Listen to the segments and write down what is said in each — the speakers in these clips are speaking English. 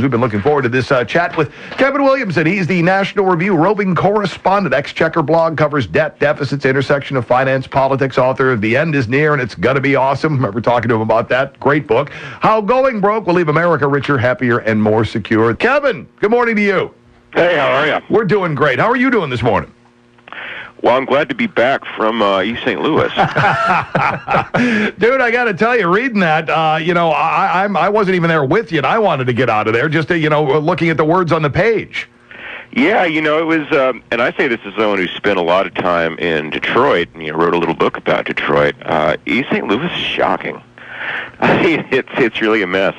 We've been looking forward to this chat with Kevin Williamson. He's the National Review roving correspondent. Exchequer blog covers debt, deficits, intersection of finance, politics, author of The End is Near and It's Gonna Be Awesome. Remember talking to him about that. Great book. How Going Broke Will Leave America Richer, Happier, and More Secure. Kevin, good morning to you. Hey, how are you? We're doing great. How are you doing this morning? Well, I'm glad to be back from East St. Louis. Dude, I got to tell you, reading that, I wasn't even there with you, and I wanted to get out of there just to, looking at the words on the page. Yeah, it was, and I say this as someone who spent a lot of time in Detroit, and wrote a little book about Detroit. East St. Louis is shocking. I mean, it's really a mess.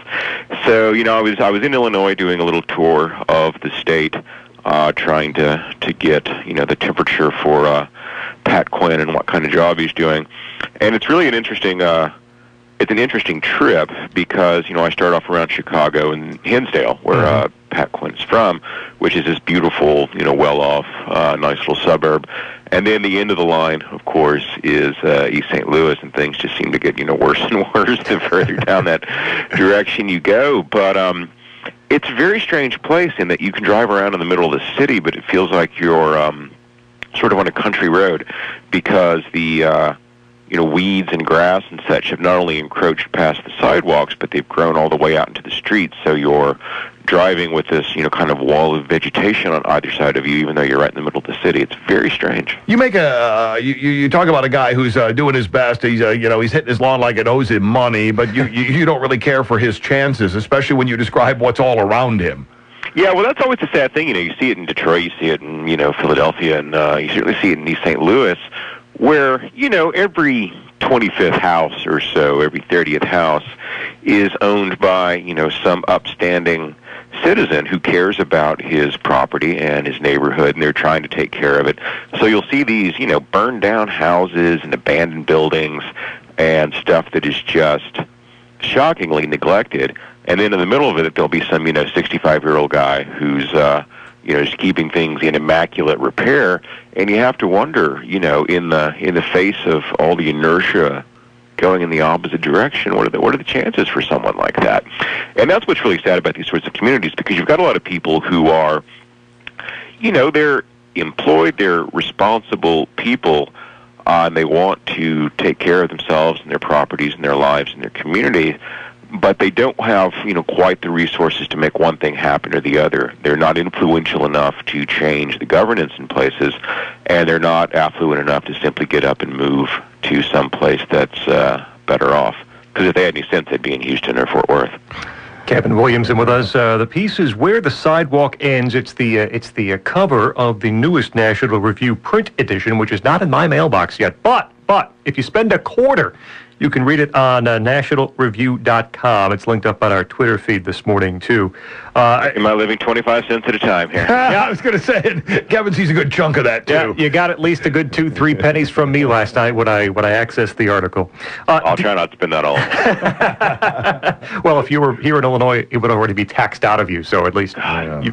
So, I was in Illinois doing a little tour of the state, trying to get, the temperature for Pat Quinn and what kind of job he's doing. And it's really an interesting trip because, I start off around Chicago and Hinsdale, where Pat Quinn's from, which is this beautiful, well-off, nice little suburb. And then the end of the line, of course, is East St. Louis, and things just seem to get, worse and worse the further down that direction you go. But it's a very strange place in that you can drive around in the middle of the city, but it feels like you're sort of on a country road because the weeds and grass and such have not only encroached past the sidewalks, but they've grown all the way out into the streets. So you're driving with this, kind of wall of vegetation on either side of you, even though you're right in the middle of the city. It's very strange. You make you talk about a guy who's doing his best. He's he's hitting his lawn like it owes him money, but you don't really care for his chances, especially when you describe what's all around him. Yeah, well, that's always the sad thing. You see it in Detroit, you see it in Philadelphia, and you certainly see it in East St. Louis, where every 25th house or so, every 30th house is owned by some upstanding citizen who cares about his property and his neighborhood, and they're trying to take care of it. So you'll see these burned down houses and abandoned buildings and stuff that is just shockingly neglected. And then in the middle of it, there'll be some 65-year-old guy who's is keeping things in immaculate repair, and you have to wonder, in the face of all the inertia going in the opposite direction, what are the chances for someone like that? And that's what's really sad about these sorts of communities, because you've got a lot of people who are, they're employed, they're responsible people, and they want to take care of themselves and their properties and their lives and their communities, but they don't have, quite the resources to make one thing happen or the other. They're not influential enough to change the governance in places, and they're not affluent enough to simply get up and move to some place that's better off. Because if they had any sense, they'd be in Houston or Fort Worth. Kevin Williamson with us. The piece is Where the Sidewalk Ends. It's the cover of the newest National Review print edition, which is not in my mailbox yet. But if you spend a quarter, you can read it on nationalreview.com. It's linked up on our Twitter feed this morning, too. Am I living 25 cents at a time here? Yeah, I was going to say, Kevin sees a good chunk of that, too. Yeah, you got at least a good 2-3 pennies from me last night when I accessed the article. I'll try not to spend that all. Well, if you were here in Illinois, it would already be taxed out of you, so at least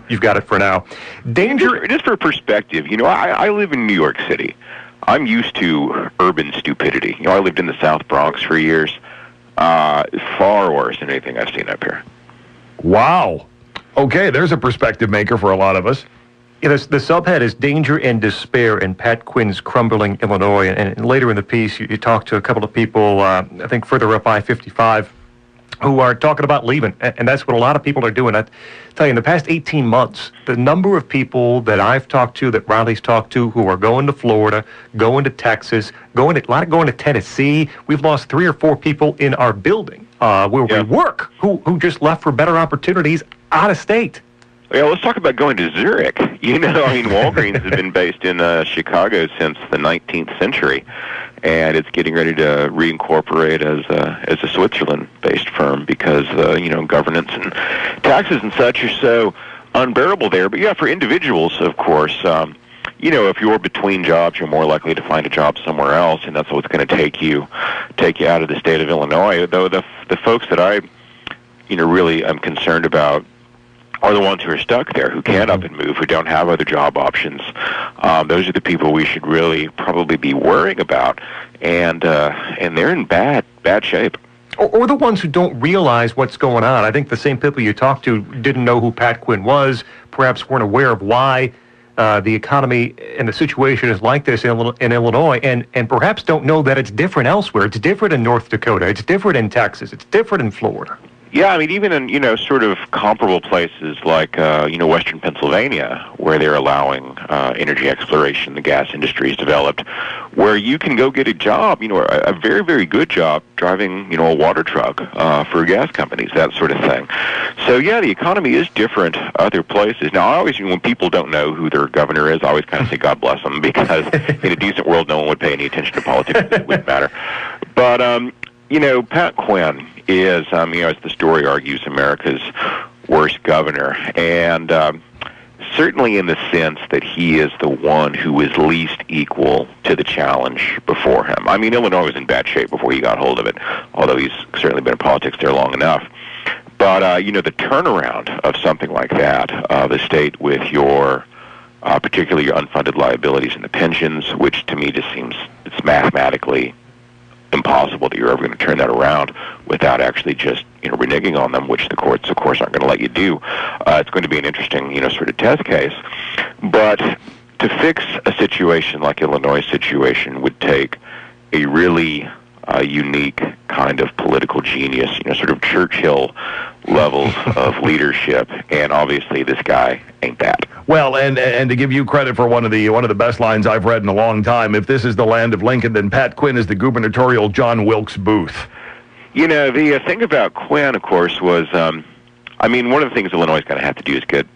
you've got it for now. Just for perspective, I live in New York City. I'm used to urban stupidity. I lived in the South Bronx for years. Far worse than anything I've seen up here. Wow. Okay, there's a perspective maker for a lot of us. Yeah, the subhead is Danger and Despair in Pat Quinn's Crumbling Illinois. And later in the piece, you talk to a couple of people, I think further up I-55, who are talking about leaving. And that's what a lot of people are doing. I tell you, in the past 18 months, the number of people that I've talked to, that Riley's talked to, who are going to Florida, going to Texas, going to Tennessee. We've lost 3 or 4 people in our building where we work who just left for better opportunities out of state. Yeah, let's talk about going to Zurich. Walgreens has been based in Chicago since the 19th century, and it's getting ready to reincorporate as a Switzerland-based firm because governance and taxes and such are so unbearable there. But yeah, for individuals, of course, if you're between jobs, you're more likely to find a job somewhere else, and that's what's going to take you out of the state of Illinois. Though the folks that I really am concerned about are the ones who are stuck there, who can't up and move, who don't have other job options. Those are the people we should really probably be worrying about, and they're in bad shape. Or the ones who don't realize what's going on. I think the same people you talked to didn't know who Pat Quinn was, perhaps weren't aware of why the economy and the situation is like this in Illinois, and perhaps don't know that it's different elsewhere. It's different in North Dakota. It's different in Texas. It's different in Florida. Yeah, I mean, even in, sort of comparable places like, western Pennsylvania, where they're allowing energy exploration, the gas industry is developed, where you can go get a job, a very, very good job driving, a water truck for gas companies, that sort of thing. So, yeah, the economy is different other places. Now, I always, when people don't know who their governor is, I always kind of say, God bless them, because in a decent world, no one would pay any attention to politics. It wouldn't matter. But, Pat Quinn is, as the story argues, America's worst governor, and certainly in the sense that he is the one who is least equal to the challenge before him. I mean, Illinois was in bad shape before he got hold of it, although he's certainly been in politics there long enough. But, the turnaround of something like that, the state with your, particularly your unfunded liabilities and the pensions, which to me just seems, it's mathematically impossible that you're ever going to turn that around without actually just reneging on them, which the courts, of course, aren't going to let you do. It's going to be an interesting, sort of test case. But to fix a situation like Illinois' situation would take a really unique kind of political genius, sort of Churchill levels of leadership, and obviously this guy ain't that. Well, and to give you credit for one of the best lines I've read in a long time, if this is the land of Lincoln, then Pat Quinn is the gubernatorial John Wilkes Booth. The thing about Quinn, of course, was, one of the things Illinois is going to have to do is get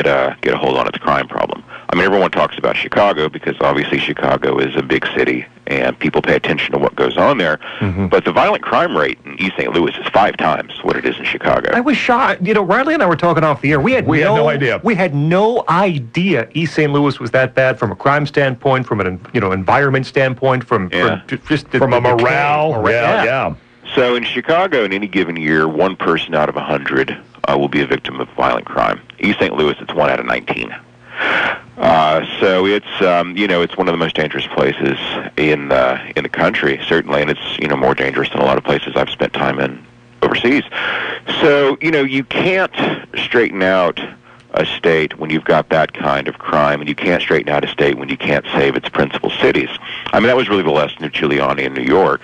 a hold on its crime problem. I mean, everyone talks about Chicago because obviously Chicago is a big city and people pay attention to what goes on there. Mm-hmm. But the violent crime rate in East St. Louis is 5 times what it is in Chicago. I was shocked. Riley and I were talking off the air. We had no idea. We had no idea East St. Louis was that bad from a crime standpoint, from an environment standpoint, from a morale. Yeah. So in Chicago, in any given year, 1 person out of 100 will be a victim of violent crime. East St. Louis, it's 1 out of 19. So it's it's one of the most dangerous places in the country, certainly, and it's more dangerous than a lot of places I've spent time in overseas. So you can't straighten out a state when you've got that kind of crime, and you can't straighten out a state when you can't save its principal cities. I mean, that was really the lesson of Giuliani in New York,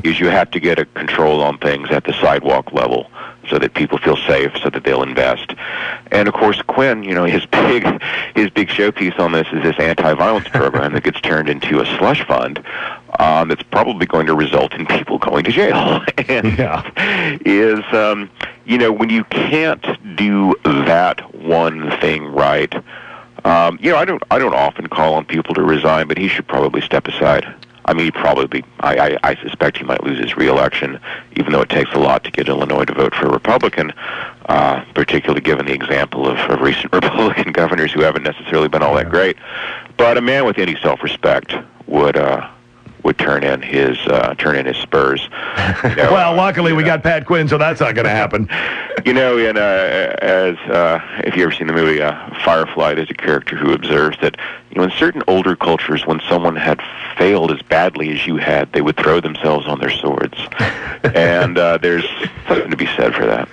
is you have to get a control on things at the sidewalk level so that people feel safe, so that they'll invest. And of course, Quinn, his big showpiece on this is this anti-violence program that gets turned into a slush fund that's probably going to result in people going to jail. And when you can't do that one thing right, I don't often call on people to resign, but he should probably step aside. I mean, I suspect he might lose his re-election, even though it takes a lot to get Illinois to vote for a Republican, particularly given the example of recent Republican governors who haven't necessarily been all that great. But a man with any self-respect would turn in his spurs. Well, luckily we got Pat Quinn, so that's not going to happen. If you ever seen the movie Firefly, there's a character who observes that in certain older cultures, when someone had failed as badly as you had, they would throw themselves on their swords, and there's something to be said for that.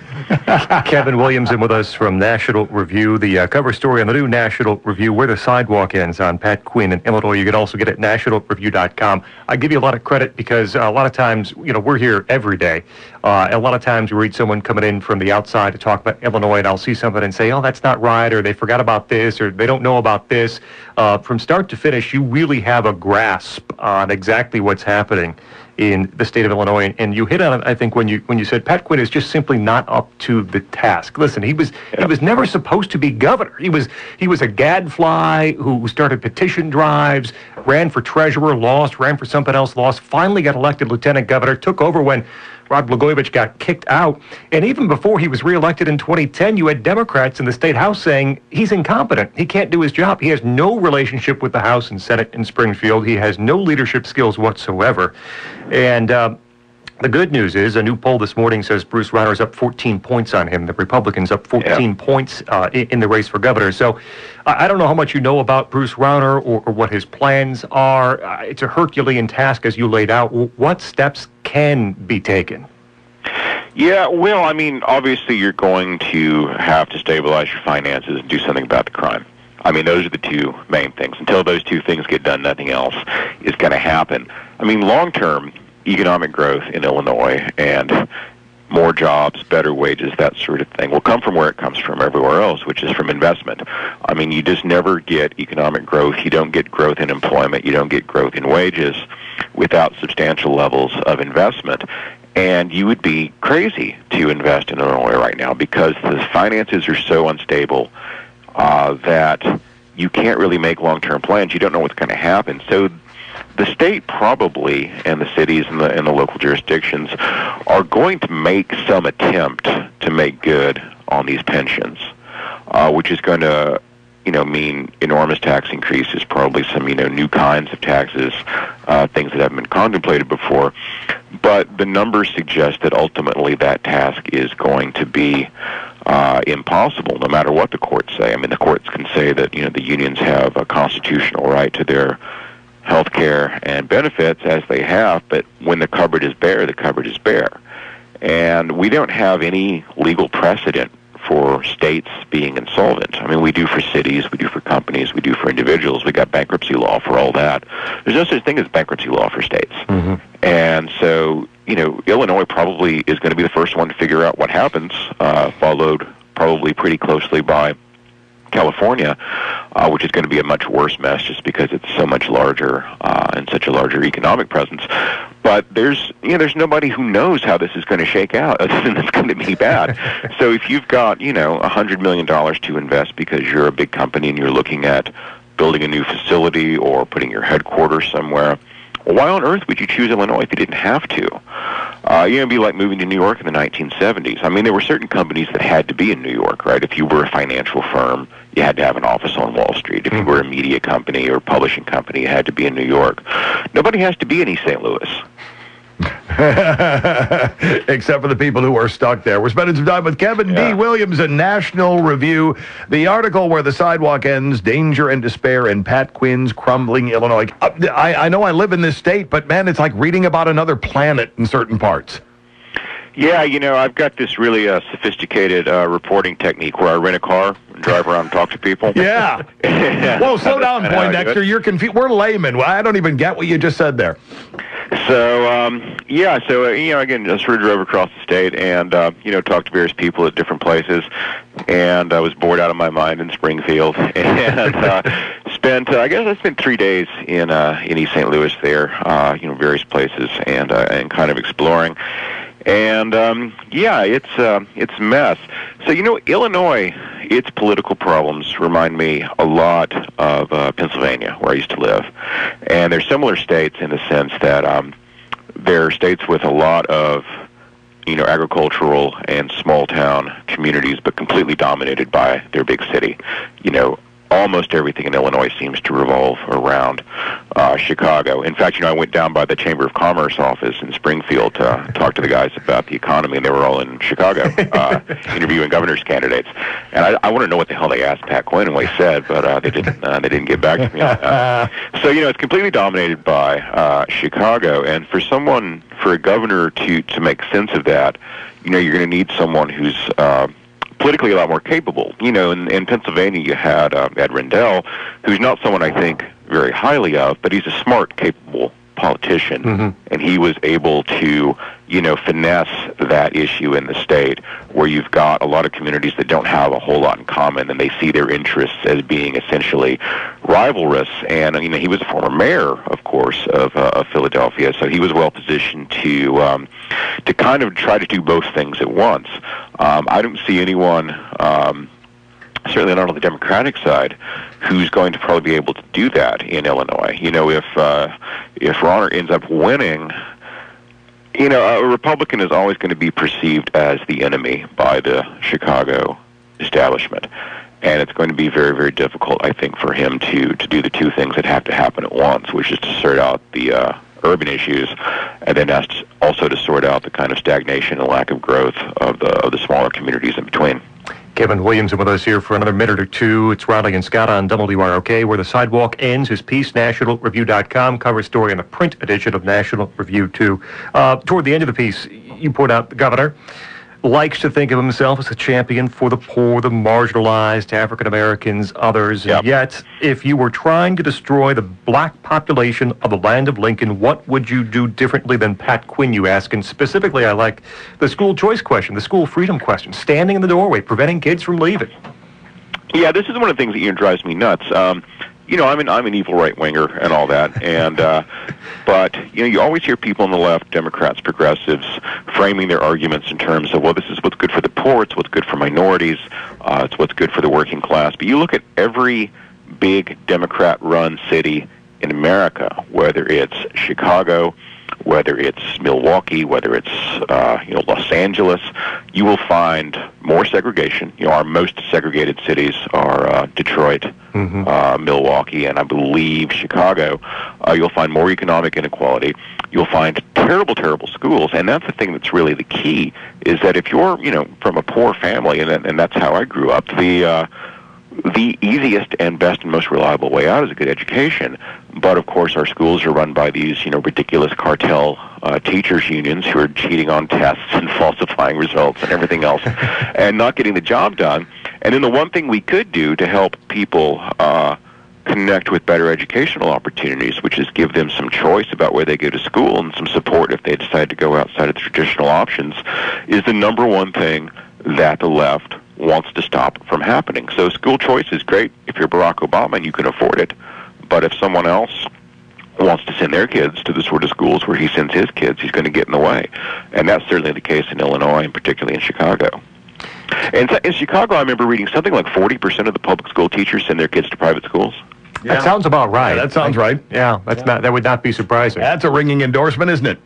Kevin Williamson with us from National Review. The cover story on the new National Review, Where the Sidewalk Ends, on Pat Quinn in Illinois. You can also get it at nationalreview.com. I give you a lot of credit because a lot of times, we're here every day. A lot of times we read someone coming in from the outside to talk about Illinois, and I'll see something and say, oh, that's not right, or they forgot about this, or they don't know about this. From start to finish, you really have a grasp on exactly what's happening in the state of Illinois, and you hit on it, I think, when you said Pat Quinn is just simply not up to the task. Listen, he was never supposed to be governor. He was a gadfly who started petition drives, ran for treasurer, lost, ran for something else, lost, finally got elected lieutenant governor, took over when Rod Blagojevich got kicked out. And even before he was reelected in 2010, you had Democrats in the state House saying he's incompetent. He can't do his job. He has no relationship with the House and Senate in Springfield. He has no leadership skills whatsoever. And the good news is a new poll this morning says Bruce Rauner's up 14 points on him. The Republicans up 14 points in the race for governor. So I don't know how much you know about Bruce Rauner or what his plans are. It's a Herculean task, as you laid out. What steps can be taken? Yeah, well, I mean, obviously you're going to have to stabilize your finances and do something about the crime. I mean, those are the two main things. Until those two things get done, nothing else is going to happen. I mean, long-term economic growth in Illinois and more jobs, better wages, that sort of thing will come from where it comes from everywhere else, which is from investment. I mean, you just never get economic growth. You don't get growth in employment. You don't get growth in wages without substantial levels of investment. And you would be crazy to invest in Illinois right now because the finances are so unstable that you can't really make long-term plans. You don't know what's going to happen. So the state probably, and the cities and the local jurisdictions, are going to make some attempt to make good on these pensions, which is going to, mean enormous tax increases, probably some, new kinds of taxes, things that haven't been contemplated before. But the numbers suggest that ultimately that task is going to be impossible, no matter what the courts say. I mean, the courts can say that, the unions have a constitutional right to their health care and benefits as they have, but when the cupboard is bare, the cupboard is bare. And we don't have any legal precedent for states being insolvent. I mean, we do for cities, we do for companies, we do for individuals. We got bankruptcy law for all that. There's no such thing as bankruptcy law for states. Mm-hmm. And so, Illinois probably is going to be the first one to figure out what happens, followed probably pretty closely by California, which is going to be a much worse mess just because it's so much larger and such a larger economic presence. But there's nobody who knows how this is going to shake out other than it's going to be bad. So if you've got, $100 million to invest because you're a big company and you're looking at building a new facility or putting your headquarters somewhere, well, why on earth would you choose Illinois if you didn't have to? It'd be like moving to New York in the 1970s. I mean, there were certain companies that had to be in New York, right? If you were a financial firm, you had to have an office on Wall Street. If you were a media company or publishing company, you had to be in New York. Nobody has to be in East St. Louis. Except for the people who are stuck there. We're spending some time with Kevin D. Williamson, National Review. The article Where the Sidewalk Ends, Danger and Despair in Pat Quinn's Crumbling Illinois. I know I live in this state, but man, it's like reading about another planet in certain parts. Yeah, I've got this really sophisticated reporting technique where I rent a car and drive around and talk to people. Yeah. Whoa, slow down, Poindexter. You're confused. We're laymen. I don't even get what you just said there. So, again, I sort of drove across the state and, talked to various people at different places. And I was bored out of my mind in Springfield and I spent 3 days in East St. Louis there, various places and kind of exploring. And, it's a mess. So, Illinois, its political problems remind me a lot of Pennsylvania, where I used to live. And they're similar states in the sense that they're states with a lot of, agricultural and small-town communities, but completely dominated by their big city. Almost everything in Illinois seems to revolve around Chicago. In fact, I went down by the Chamber of Commerce office in Springfield to talk to the guys about the economy, and they were all in Chicago interviewing governor's candidates. And I want to know what the hell they asked Pat Quinn and what he said, but they didn't get back to me on that. So, it's completely dominated by Chicago, and for a governor to make sense of that, you're going to need someone who's politically a lot more capable. In Pennsylvania you had Ed Rendell, who's not someone I think very highly of, but he's a smart, capable politician, and he was able to, finesse that issue in the state where you've got a lot of communities that don't have a whole lot in common, and they see their interests as being essentially rivalrous. And, he was a former mayor, of course, of Philadelphia, so he was well positioned to kind of try to do both things at once. I don't see anyone, certainly not on the Democratic side, who's going to probably be able to do that in Illinois. If Ronner ends up winning, a Republican is always going to be perceived as the enemy by the Chicago establishment. And it's going to be very, very difficult, I think, for him to do the two things that have to happen at once, which is to sort out the urban issues, and then also to sort out the kind of stagnation and lack of growth of the smaller communities in between. Kevin Williamson with us here for another minute or two. It's Riley and Scot on WROK. Where the Sidewalk Ends, his piece, nationalreview.com, cover story in the print edition of National Review 2. Toward the end of the piece, you point out the governor likes to think of himself as a champion for the poor, the marginalized, African Americans, others. Yep. And yet, if you were trying to destroy the black population of the land of Lincoln, what would you do differently than Pat Quinn, you ask? And specifically, I like the school choice question, the school freedom question, standing in the doorway, preventing kids from leaving. Yeah, this is one of the things that drives me nuts. I'm an evil right-winger and all that, and but you always hear people on the left, Democrats, progressives, framing their arguments in terms of, well, this is what's good for the poor, it's what's good for minorities, it's what's good for the working class. But you look at every big Democrat-run city in America, whether it's Chicago, whether it's Milwaukee, whether it's Los Angeles, you will find more segregation. Our most segregated cities are Detroit, Milwaukee, and I believe Chicago. You'll find more economic inequality. You'll find terrible, terrible schools, and that's the thing that's really the key, is that if you're, from a poor family, and that's how I grew up, the easiest and best and most reliable way out is a good education. But, of course, our schools are run by these, ridiculous cartel teachers' unions who are cheating on tests and falsifying results and everything else and not getting the job done. And then the one thing we could do to help people connect with better educational opportunities, which is give them some choice about where they go to school and some support if they decide to go outside of the traditional options, is the number one thing that the left wants to stop from happening. So school choice is great if you're Barack Obama and you can afford it. But if someone else wants to send their kids to the sort of schools where he sends his kids, he's going to get in the way. And that's certainly the case in Illinois and particularly in Chicago. And in Chicago, I remember reading something like 40% of the public school teachers send their kids to private schools. Yeah. That sounds about right. Yeah, that sounds right. Yeah, that would not be surprising. That's a ringing endorsement, isn't it?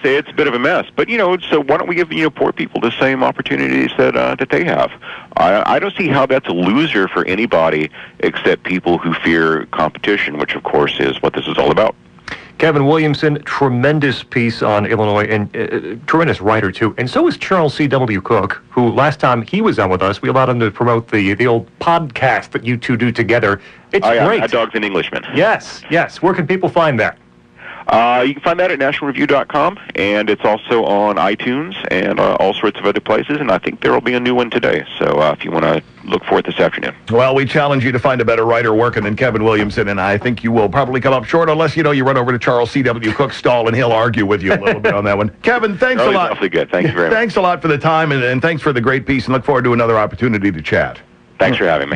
It's a bit of a mess. But so why don't we give poor people the same opportunities that they have? I don't see how that's a loser for anybody except people who fear competition, which of course is what this is all about. Kevin Williamson, tremendous piece on Illinois, and tremendous writer too. And so is Charles C.W. Cook, who last time he was on with us, we allowed him to promote the old podcast that you two do together. It's great. Hot Dogs and Englishmen. Yes. Where can people find that? You can find that at nationalreview.com, and it's also on iTunes and all sorts of other places, and I think there will be a new one today, so if you want to look for it this afternoon. Well, we challenge you to find a better writer working than Kevin Williamson, and I think you will probably come up short unless, you run over to Charles C.W. Cook's stall, and he'll argue with you a little bit on that one. Kevin, thanks a lot. Awfully good. Thank you very much. Thanks a lot for the time, and thanks for the great piece, and look forward to another opportunity to chat. Thanks for having me.